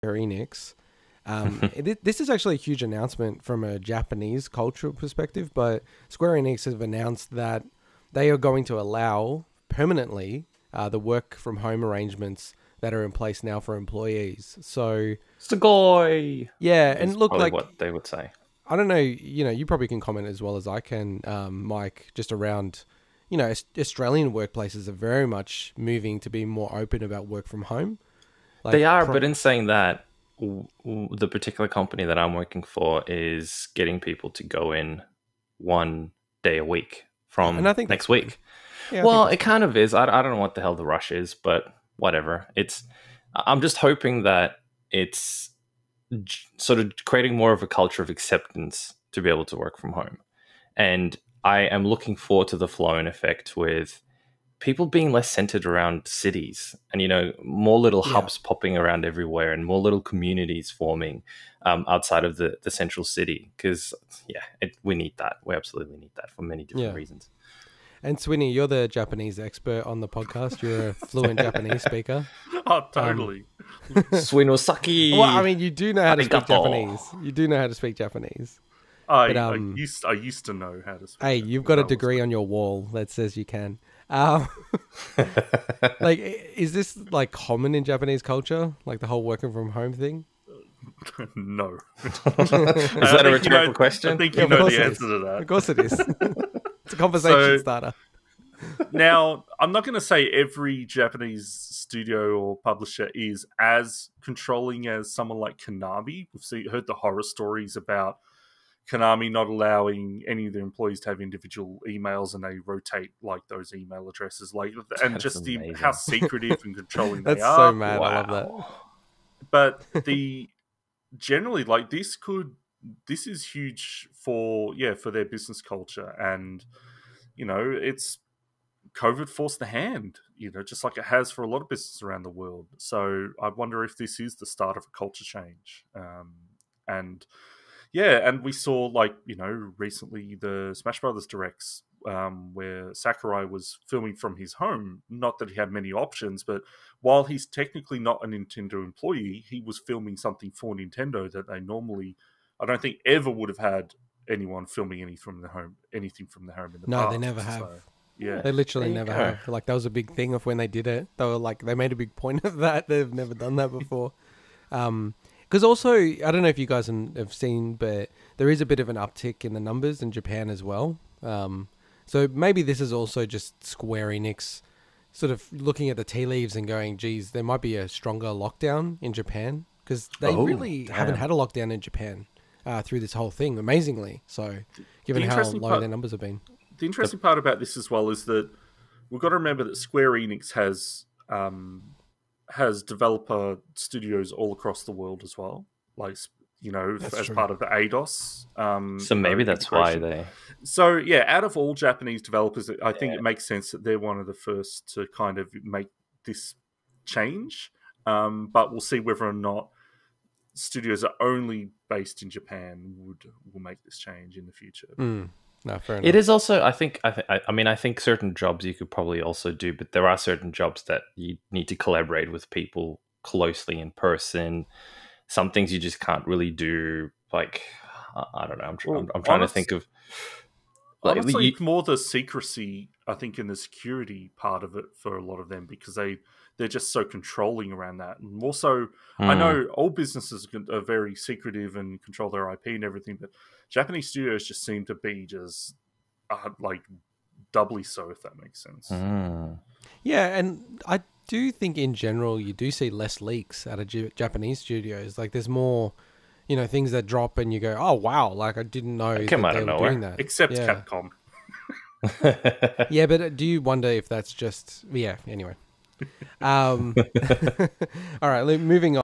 Enix. This is actually a huge announcement from a Japanese cultural perspective, but Square Enix have announced that they are going to allow permanently the work from home arrangements that are in place now for employees. So, Sugoi! yeah, and look, Probably like, what they would say. I don't know, you probably can comment as well as I can, Mike, just around, Australian workplaces are very much moving to be more open about work from home. Like, They are, but in saying that, the particular company that I'm working for is getting people to go in 1 day a week and from I think next that's good. week. Yeah, I think Well, that's it kind of is. I don't know what the hell the rush is, but whatever. I'm just hoping that it's sort of creating more of a culture of acceptance to be able to work from home. And I am looking forward to the flow-on effect with people being less centered around cities and, more little Yeah. hubs popping around everywhere and more little communities forming outside of the central city. Because, we need that. We absolutely need that for many different reasons. And Swinny, you're the Japanese expert on the podcast. You're a fluent Japanese speaker. Oh, totally. Swinosaki. Well, I mean, you do know how to speak Arigato. Japanese. You do know how to speak Japanese. I used to know how to speak. Hey, you've got a degree on your wall that says you can. Like, is this like common in Japanese culture? Like the whole working from home thing? No. Is that a rhetorical question? I think you know the answer to that. Of course it is. It's a conversation starter. Now, I'm not going to say every Japanese studio or publisher is as controlling as someone like Konami. We've heard the horror stories about Konami not allowing any of their employees to have individual emails, and they rotate like those email addresses, and That's just amazing. how secretive and controlling That's they are. so mad. I love that. But generally, like this is huge for their business culture, and it's COVID forced the hand, just like it has for a lot of businesses around the world. So I wonder if this is the start of a culture change. And we saw recently the Smash Brothers Directs, where Sakurai was filming from his home. Not that he had many options, but while he's technically not a Nintendo employee, he was filming something for Nintendo that they normally, I don't think, ever would have had anyone filming anything from the home in the past. No, they never have. So, yeah, they literally never have. Like, that was a big thing of when they did it. They were like, they made a big point of that. They've never done that before. Because also, I don't know if you guys have seen, but there is a bit of an uptick in the numbers in Japan as well. So maybe this is also just Square Enix sort of looking at the tea leaves and going, geez, there might be a stronger lockdown in Japan. Because they haven't had a lockdown in Japan through this whole thing, amazingly. So given how low their numbers have been. The interesting part about this as well is that we've got to remember that Square Enix has developer studios all across the world as well, like as part of the ADOS. So maybe that's why they. So yeah, out of all Japanese developers, I think it makes sense that they're one of the first to kind of make this change. But we'll see whether or not studios are only based in Japan will make this change in the future. No, fair enough. It is also, I think certain jobs you could probably also do, but there are certain jobs that you need to collaborate with people closely in person. Some things you just can't really do. Like, I don't know. I'm trying to think of. Like, honestly, more the secrecy, I think, in the security part of it for a lot of them, because they're just so controlling around that. And also, I know all businesses are very secretive and control their IP and everything, but Japanese studios just seem to be just like doubly so, if that makes sense. Yeah, and I do think in general you do see less leaks out of Japanese studios. Like, there's more, things that drop and you go, oh wow, like I didn't know that they were doing that. Except Capcom. Yeah, but do you wonder if that's just anyway. All right, moving on.